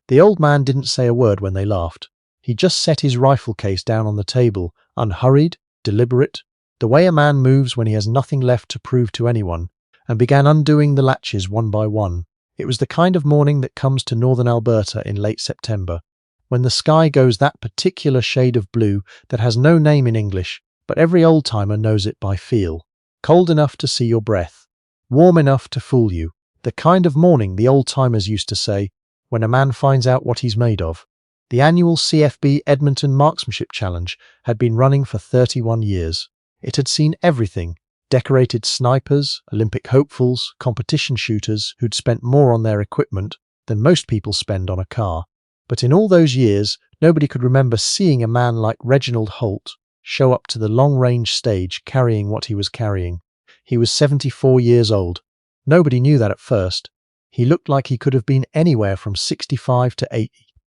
The old man didn't say a word when they laughed. He just set his rifle case down on the table, unhurried, deliberate, the way a man moves when he has nothing left to prove to anyone, and began undoing the latches one by one. It was the kind of morning that comes to northern Alberta in late September, when the sky goes that particular shade of blue that has no name in English, but every old-timer knows it by feel. Cold enough to see your breath, warm enough to fool you. The kind of morning the old-timers used to say, when a man finds out what he's made of. The annual CFB Edmonton Marksmanship Challenge had been running for 31 years. It had seen everything: decorated snipers, Olympic hopefuls, competition shooters who'd spent more on their equipment than most people spend on a car. But in all those years, nobody could remember seeing a man like Reginald Holt show up to the long-range stage carrying what he was carrying. He was 74 years old. Nobody knew that at first. He looked like he could have been anywhere from 65 to 80.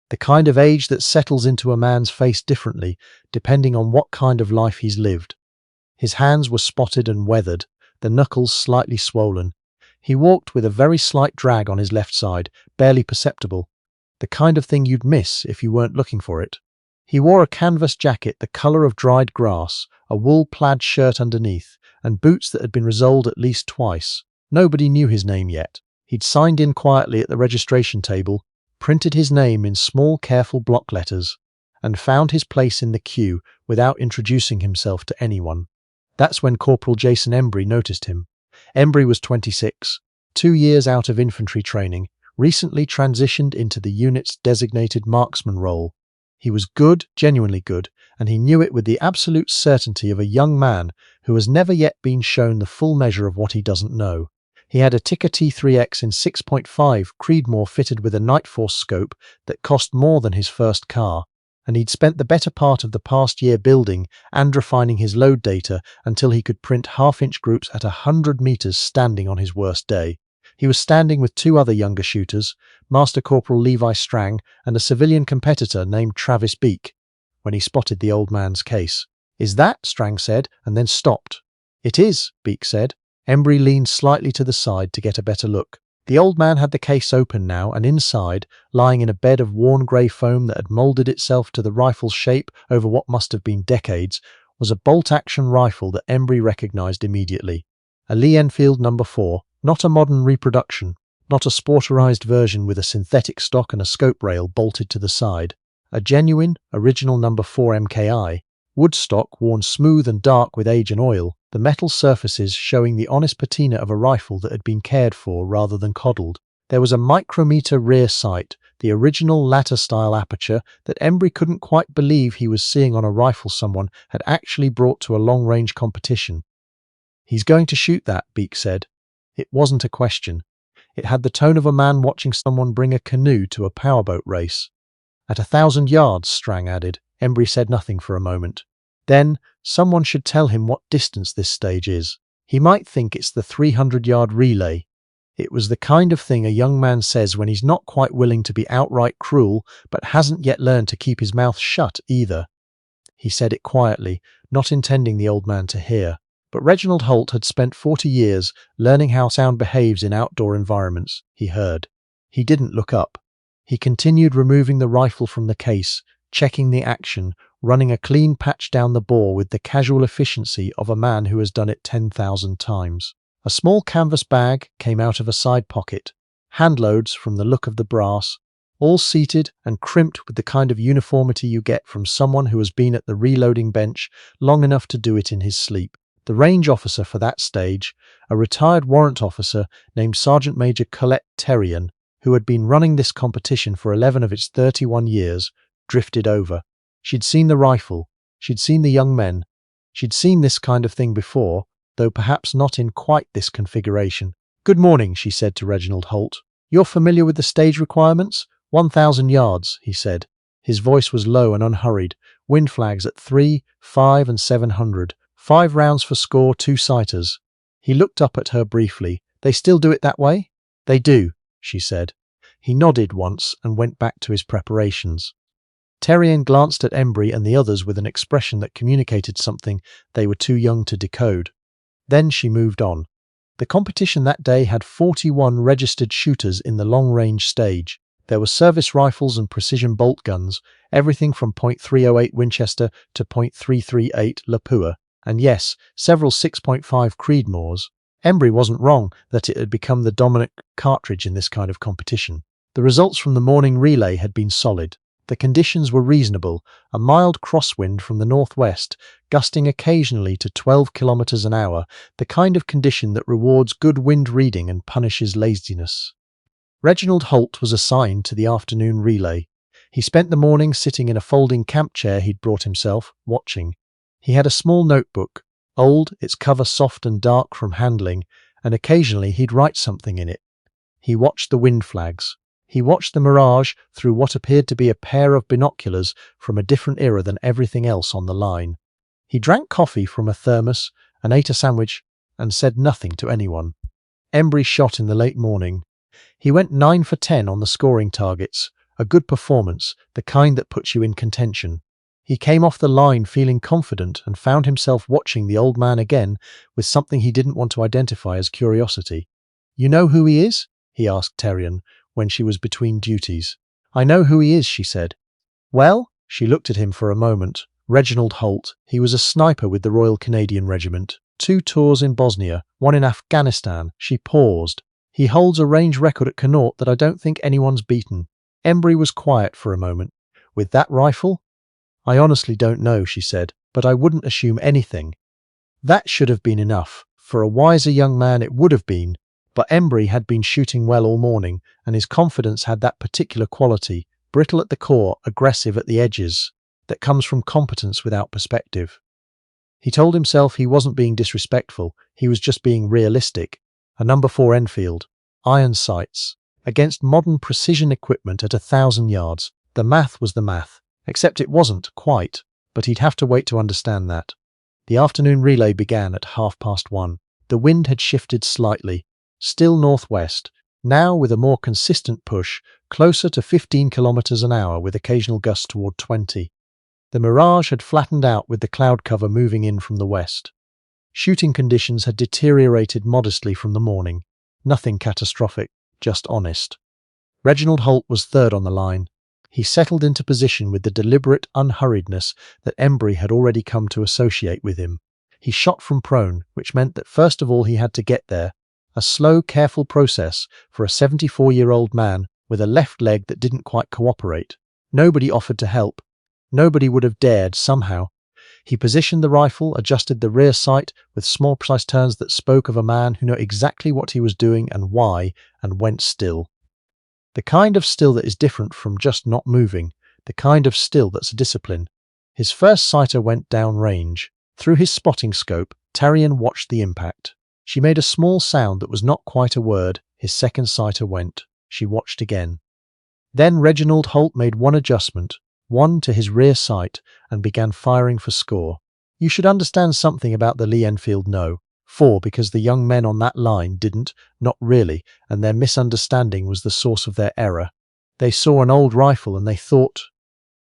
The kind of age that settles into a man's face differently, depending on what kind of life he's lived. His hands were spotted and weathered, the knuckles slightly swollen. He walked with a very slight drag on his left side, barely perceptible. The kind of thing you'd miss if you weren't looking for it. He wore a canvas jacket the colour of dried grass, a wool plaid shirt underneath, and boots that had been resoled at least twice. Nobody knew his name yet. He'd signed in quietly at the registration table, printed his name in small, careful block letters, and found his place in the queue without introducing himself to anyone. That's when Corporal Jason Embry noticed him. Embry was 26, 2 years out of infantry training, recently transitioned into the unit's designated marksman role. He was good, genuinely good, and he knew it with the absolute certainty of a young man who has never yet been shown the full measure of what he doesn't know. He had a Tikka T3X in 6.5 Creedmoor fitted with a Nightforce scope that cost more than his first car, and he'd spent the better part of the past year building and refining his load data until he could print half-inch groups at 100 meters standing on his worst day. He was standing with 2 other younger shooters, Master Corporal Levi Strang and a civilian competitor named Travis Beak, when he spotted the old man's case. "Is that?" Strang said, and then stopped. "It is," Beak said. Embry leaned slightly to the side to get a better look. The old man had the case open now, and inside, lying in a bed of worn grey foam that had moulded itself to the rifle's shape over what must have been decades, was a bolt-action rifle that Embry recognised immediately. A Lee-Enfield No. 4, not a modern reproduction, not a sporterised version with a synthetic stock and a scope rail bolted to the side. A genuine, original No. 4 MKI, wood stock worn smooth and dark with age and oil, the metal surfaces showing the honest patina of a rifle that had been cared for rather than coddled. There was a micrometer rear sight, the original Latter-style aperture that Embry couldn't quite believe he was seeing on a rifle someone had actually brought to a long-range competition. "He's going to shoot that," Beak said. It wasn't a question. It had the tone of a man watching someone bring a canoe to a powerboat race. "At 1,000 yards, Strang added. Embry said nothing for a moment. Then, someone should tell him what distance this stage is. He might think it's the 300-yard relay. It was the kind of thing a young man says when he's not quite willing to be outright cruel, but hasn't yet learned to keep his mouth shut either. He said it quietly, not intending the old man to hear. But Reginald Holt had spent 40 years learning how sound behaves in outdoor environments, he heard. He didn't look up. He continued removing the rifle from the case, checking the action, running a clean patch down the bore with the casual efficiency of a man who has done it 10,000 times. A small canvas bag came out of a side pocket, handloads from the look of the brass, all seated and crimped with the kind of uniformity you get from someone who has been at the reloading bench long enough to do it in his sleep. The range officer for that stage, a retired warrant officer named Sergeant Major Colette Terrian, who had been running this competition for 11 of its 31 years, drifted over. She'd seen the rifle, she'd seen the young men, she'd seen this kind of thing before, though perhaps not in quite this configuration. "Good morning," she said to Reginald Holt. "You're familiar with the stage requirements?" 1,000 yards, he said. His voice was low and unhurried. Wind flags at 3, 5 and 700. 5 rounds for score, 2-sighters. He looked up at her briefly. "They still do it that way?" "They do," she said. He nodded once and went back to his preparations. Terrian glanced at Embry and the others with an expression that communicated something they were too young to decode. Then she moved on. The competition that day had 41 registered shooters in the long-range stage. There were service rifles and precision bolt guns, everything from .308 Winchester to .338 Lapua, and yes, several 6.5 Creedmoors. Embry wasn't wrong that it had become the dominant cartridge in this kind of competition. The results from the morning relay had been solid. The conditions were reasonable, a mild crosswind from the northwest, gusting occasionally to 12 kilometers an hour, the kind of condition that rewards good wind reading and punishes laziness. Reginald Holt was assigned to the afternoon relay. He spent the morning sitting in a folding camp chair he'd brought himself, watching. He had a small notebook, old, its cover soft and dark from handling, and occasionally he'd write something in it. He watched the wind flags. He watched the mirage through what appeared to be a pair of binoculars from a different era than everything else on the line. He drank coffee from a thermos and ate a sandwich and said nothing to anyone. Embry shot in the late morning. He went 9 for 10 on the scoring targets, a good performance, the kind that puts you in contention. He came off the line feeling confident and found himself watching the old man again with something he didn't want to identify as curiosity. "You know who he is?" he asked Terrian, when she was between duties. "I know who he is," she said. "Well?" She looked at him for a moment. Reginald Holt. He was a sniper with the Royal Canadian Regiment. 2 tours in Bosnia, 1 in Afghanistan. She paused. "He holds a range record at Connaught that I don't think anyone's beaten." Embry was quiet for a moment. "With that rifle?" "I honestly don't know," she said, "but I wouldn't assume anything." That should have been enough. For a wiser young man it would have been. But Embry had been shooting well all morning, and his confidence had that particular quality, brittle at the core, aggressive at the edges, that comes from competence without perspective. He told himself he wasn't being disrespectful, he was just being realistic. A number 4 Enfield, iron sights, against modern precision equipment at 1,000 yards. The math was the math, except it wasn't, quite, but he'd have to wait to understand that. The afternoon relay began at 1:30. The wind had shifted slightly. Still northwest, now with a more consistent push, closer to 15 kilometers an hour with occasional gusts toward 20. The mirage had flattened out with the cloud cover moving in from the west. Shooting conditions had deteriorated modestly from the morning. Nothing catastrophic, just honest. Reginald Holt was third on the line. He settled into position with the deliberate unhurriedness that Embry had already come to associate with him. He shot from prone, which meant that first of all he had to get there. A slow, careful process for a 74-year-old man with a left leg that didn't quite cooperate. Nobody offered to help. Nobody would have dared, somehow. He positioned the rifle, adjusted the rear sight with small, precise turns that spoke of a man who knew exactly what he was doing and why, and went still. The kind of still that is different from just not moving, the kind of still that's a discipline. His first sighter went downrange. Through his spotting scope, Terrian watched the impact. She made a small sound that was not quite a word. His second sighter went. She watched again. Then Reginald Holt made one adjustment, one to his rear sight, and began firing for score. You should understand something about the Lee-Enfield No. Because the young men on that line didn't, not really, and their misunderstanding was the source of their error. They saw an old rifle and they thought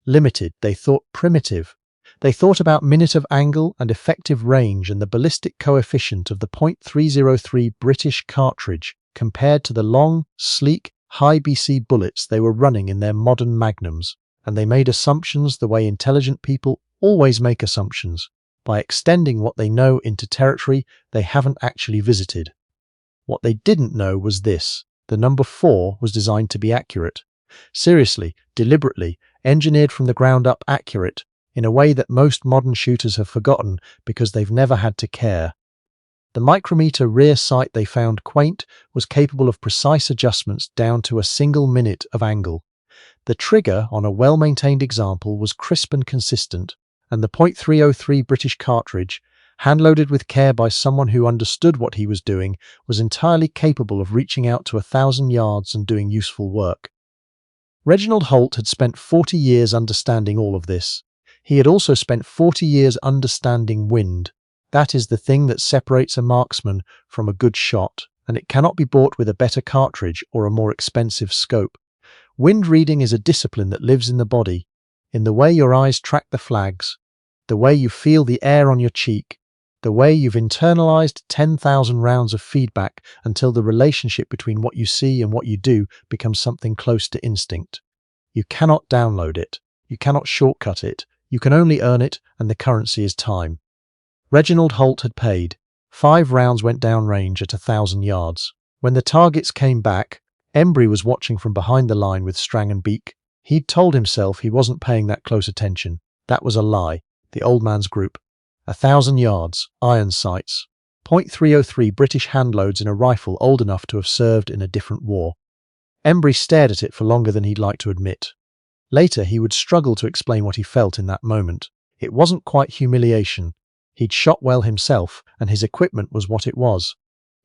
limited, they thought primitive. They thought about minute of angle and effective range and the ballistic coefficient of the .303 British cartridge compared to the long, sleek, high BC bullets they were running in their modern magnums, and they made assumptions the way intelligent people always make assumptions, by extending what they know into territory they haven't actually visited. What they didn't know was this: the number 4 was designed to be accurate. Seriously, deliberately, engineered from the ground up accurate, in a way that most modern shooters have forgotten because they've never had to care. The micrometer rear sight they found quaint was capable of precise adjustments down to a single minute of angle. The trigger on a well-maintained example was crisp and consistent, and the .303 British cartridge, hand-loaded with care by someone who understood what he was doing, was entirely capable of reaching out to 1,000 yards and doing useful work. Reginald Holt had spent 40 years understanding all of this. He had also spent 40 years understanding wind. That is the thing that separates a marksman from a good shot, and it cannot be bought with a better cartridge or a more expensive scope. Wind reading is a discipline that lives in the body, in the way your eyes track the flags, the way you feel the air on your cheek, The way you've internalized 10,000 rounds of feedback until the relationship between what you see and what you do becomes something close to instinct. You cannot download it. You cannot shortcut it. You can only earn it, and the currency is time. Reginald Holt had paid. 5 rounds went downrange at 1,000 yards. When the targets came back, Embry was watching from behind the line with Strang and Beak. He'd told himself he wasn't paying that close attention. That was a lie. The old man's group. 1,000 yards, iron sights. .303 British handloads in a rifle old enough to have served in a different war. Embry stared at it for longer than he'd like to admit. Later, he would struggle to explain what he felt in that moment. It wasn't quite humiliation. He'd shot well himself, and his equipment was what it was.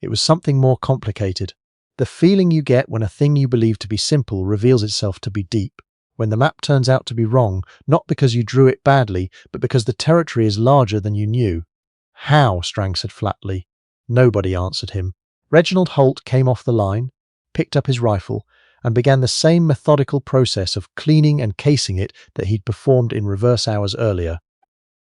It was something more complicated. The feeling you get when a thing you believe to be simple reveals itself to be deep. When the map turns out to be wrong, not because you drew it badly, but because the territory is larger than you knew. How? Strang said flatly. Nobody answered him. Reginald Holt came off the line, picked up his rifle, and began the same methodical process of cleaning and casing it that he'd performed in reverse hours earlier.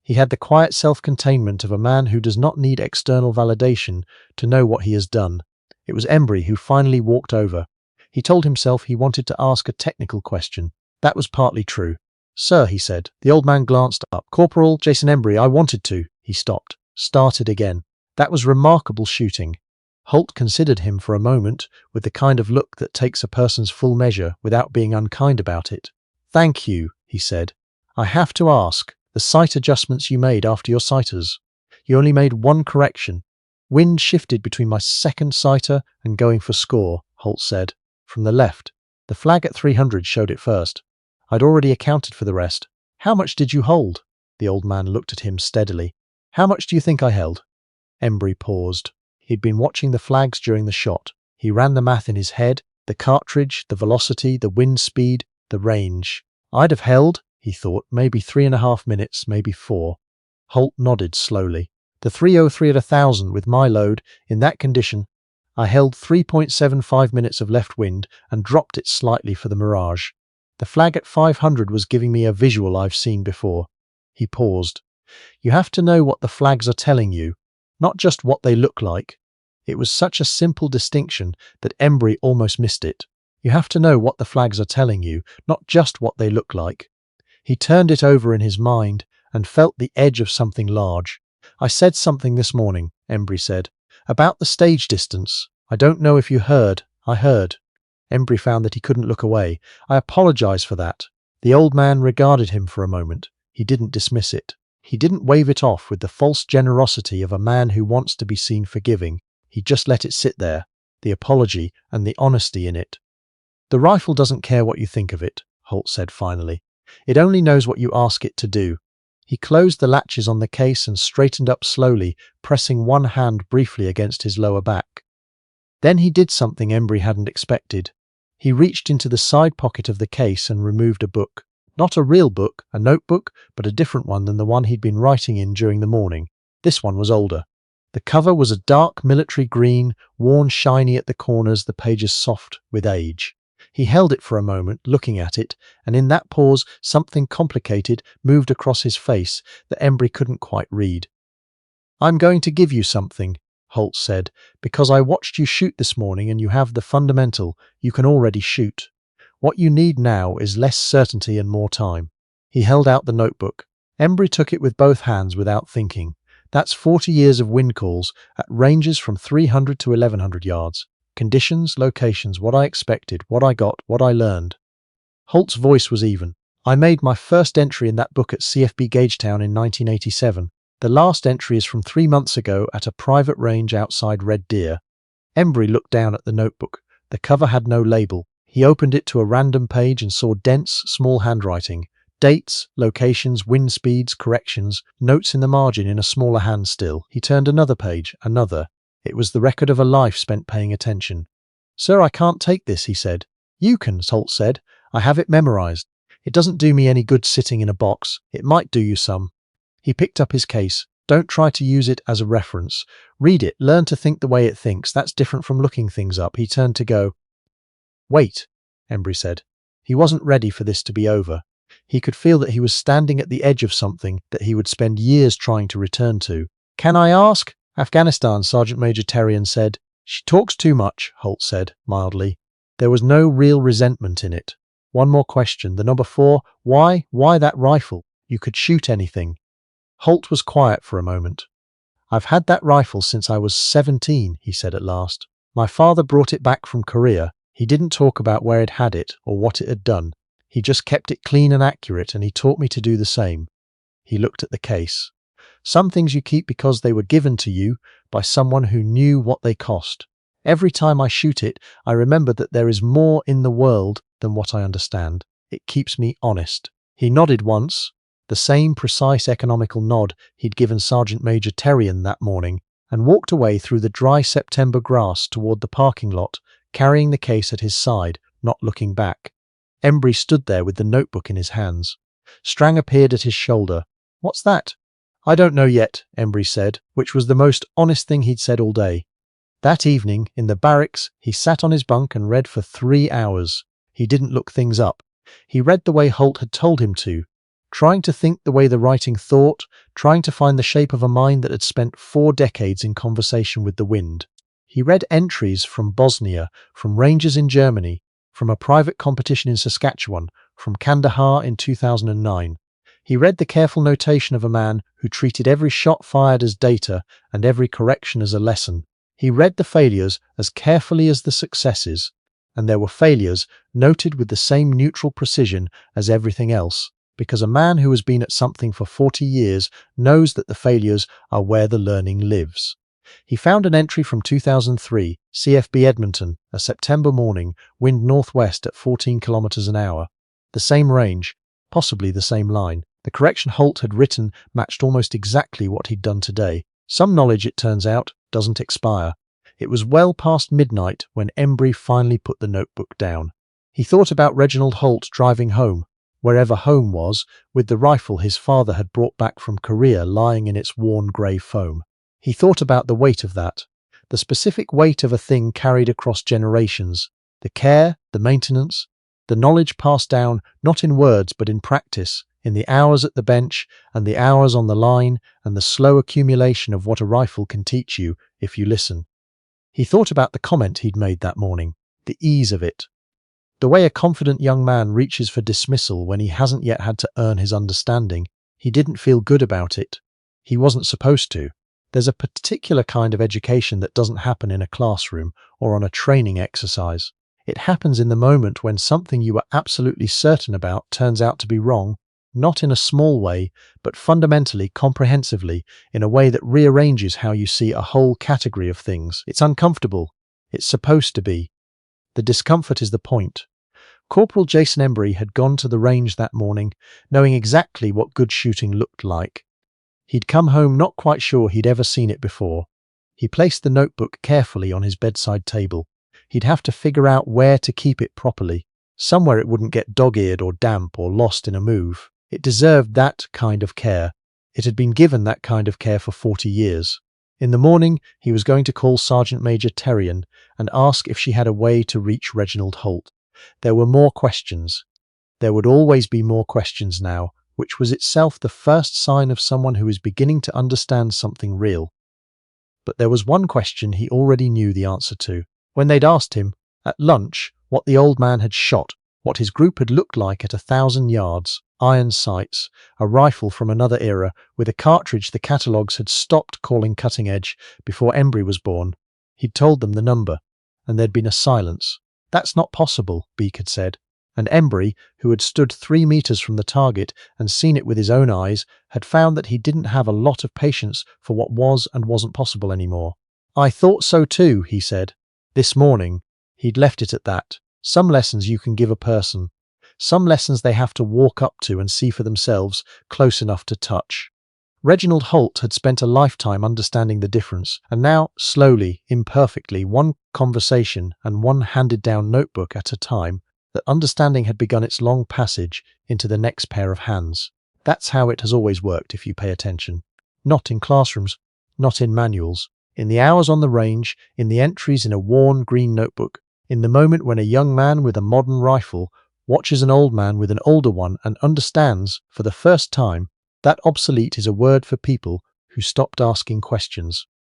He had the quiet self-containment of a man who does not need external validation to know what he has done. It was Embry who finally walked over. He told himself he wanted to ask a technical question. That was partly true. "Sir," he said. The old man glanced up. "Corporal Jason Embry, I wanted to." He stopped. Started again. "That was remarkable shooting." Holt considered him for a moment with the kind of look that takes a person's full measure without being unkind about it. "Thank you," he said. "I have to ask, the sight adjustments you made after your sighters. You only made one correction. Wind shifted between my second sighter and going for score," Holt said. "From the left. The flag at 300 showed it first. I'd already accounted for the rest. How much did you hold?" The old man looked at him steadily. "How much do you think I held?" Embry paused. He'd been watching the flags during the shot. He ran the math in his head, the cartridge, the velocity, the wind speed, the range. "I'd have held," he thought, "maybe 3.5 minutes, maybe 4. Holt nodded slowly. "The 303 at 1,000 with my load, in that condition, I held 3.75 minutes of left wind and dropped it slightly for the mirage. The flag at 500 was giving me a visual I've seen before." He paused. "You have to know what the flags are telling you, not just what they look like." It was such a simple distinction that Embry almost missed it. You have to know what the flags are telling you, not just what they look like. He turned it over in his mind and felt the edge of something large. "I said something this morning," Embry said, "about the stage distance. I don't know if you heard." "I heard." Embry found that he couldn't look away. "I apologize for that." The old man regarded him for a moment. He didn't dismiss it. He didn't wave it off with the false generosity of a man who wants to be seen forgiving. He just let it sit there, the apology and the honesty in it. "The rifle doesn't care what you think of it," Holt said finally. "It only knows what you ask it to do." He closed the latches on the case and straightened up slowly, pressing one hand briefly against his lower back. Then he did something Embry hadn't expected. He reached into the side pocket of the case and removed a book. Not a real book, a notebook, but a different one than the one he'd been writing in during the morning. This one was older. The cover was a dark military green, worn shiny at the corners, the pages soft with age. He held it for a moment, looking at it, and in that pause something complicated moved across his face that Embry couldn't quite read. "I'm going to give you something," Holt said, "because I watched you shoot this morning and you have the fundamental. You can already shoot. What you need now is less certainty and more time." He held out the notebook. Embry took it with both hands without thinking. "That's 40 years of wind calls at ranges from 300 to 1,100 yards. Conditions, locations, what I expected, what I got, what I learned." Holt's voice was even. "I made my first entry in that book at CFB Gagetown in 1987. The last entry is from 3 months ago at a private range outside Red Deer." Embry looked down at the notebook. The cover had no label. He opened it to a random page and saw dense, small handwriting. Dates, locations, wind speeds, corrections, notes in the margin in a smaller hand still. He turned another page, another. It was the record of a life spent paying attention. "Sir, I can't take this," he said. "You can," Holt said. "I have it memorized. It doesn't do me any good sitting in a box. It might do you some." He picked up his case. "Don't try to use it as a reference. Read it, learn to think the way it thinks. That's different from looking things up." He turned to go. "Wait," Embry said. He wasn't ready for this to be over. He could feel that he was standing at the edge of something that he would spend years trying to return to. "Can I ask?" "Afghanistan," Sergeant Major Terrian said. "She talks too much," Holt said, mildly. There was no real resentment in it. "One more question. The number 4, why that rifle? You could shoot anything." Holt was quiet for a moment. "I've had that rifle since I was 17, he said at last. "My father brought it back from Korea. He didn't talk about where he'd had it or what it had done. He just kept it clean and accurate, and he taught me to do the same." He looked at the case. "Some things you keep because they were given to you by someone who knew what they cost. Every time I shoot it, I remember that there is more in the world than what I understand. It keeps me honest." He nodded once, the same precise economical nod he'd given Sergeant Major Terrian that morning, and walked away through the dry September grass toward the parking lot, carrying the case at his side, not looking back. Embry stood there with the notebook in his hands. Strang appeared at his shoulder. "What's that?" "I don't know yet," Embry said, which was the most honest thing he'd said all day. That evening, in the barracks, he sat on his bunk and read for 3 hours. He didn't look things up. He read the way Holt had told him to, trying to think the way the writing thought, trying to find the shape of a mind that had spent 4 decades in conversation with the wind. He read entries from Bosnia, from Rangers in Germany, from a private competition in Saskatchewan, from Kandahar in 2009. He read the careful notation of a man who treated every shot fired as data and every correction as a lesson. He read the failures as carefully as the successes, and there were failures noted with the same neutral precision as everything else, because a man who has been at something for 40 years knows that the failures are where the learning lives. He found an entry from 2003, CFB Edmonton, a September morning, wind northwest at 14 kilometers an hour. The same range, possibly the same line. The correction Holt had written matched almost exactly what he'd done today. Some knowledge, it turns out, doesn't expire. It was well past midnight when Embry finally put the notebook down. He thought about Reginald Holt driving home, wherever home was, with the rifle his father had brought back from Korea lying in its worn grey foam. He thought about the weight of that, the specific weight of a thing carried across generations, the care, the maintenance, the knowledge passed down not in words but in practice, in the hours at the bench and the hours on the line and the slow accumulation of what a rifle can teach you if you listen. He thought about the comment he'd made that morning, the ease of it. The way a confident young man reaches for dismissal when he hasn't yet had to earn his understanding. He didn't feel good about it. He wasn't supposed to. There's a particular kind of education that doesn't happen in a classroom or on a training exercise. It happens in the moment when something you are absolutely certain about turns out to be wrong, not in a small way, but fundamentally, comprehensively, in a way that rearranges how you see a whole category of things. It's uncomfortable. It's supposed to be. The discomfort is the point. Corporal Jason Embry had gone to the range that morning, knowing exactly what good shooting looked like. He'd come home not quite sure he'd ever seen it before. He placed the notebook carefully on his bedside table. He'd have to figure out where to keep it properly, somewhere it wouldn't get dog-eared or damp or lost in a move. It deserved that kind of care. It had been given that kind of care for 40 years. In the morning, he was going to call Sergeant Major Terrian and ask if she had a way to reach Reginald Holt. There were more questions. There would always be more questions now, which was itself the first sign of someone who is beginning to understand something real. But there was one question he already knew the answer to. When they'd asked him, at lunch, what the old man had shot, what his group had looked like at 1,000 yards, iron sights, a rifle from another era, with a cartridge the catalogues had stopped calling cutting edge before Embry was born, he'd told them the number, and there'd been a silence. "That's not possible," Beak had said, and Embry, who had stood 3 meters from the target and seen it with his own eyes, had found that he didn't have a lot of patience for what was and wasn't possible anymore. "I thought so too," he said. This morning, he'd left it at that. Some lessons you can give a person. Some lessons they have to walk up to and see for themselves, close enough to touch. Reginald Holt had spent a lifetime understanding the difference, and now, slowly, imperfectly, one conversation and one handed-down notebook at a time, that understanding had begun its long passage into the next pair of hands. That's how it has always worked if you pay attention. Not in classrooms, not in manuals, in the hours on the range, in the entries in a worn green notebook, in the moment when a young man with a modern rifle watches an old man with an older one and understands, for the first time, that obsolete is a word for people who stopped asking questions.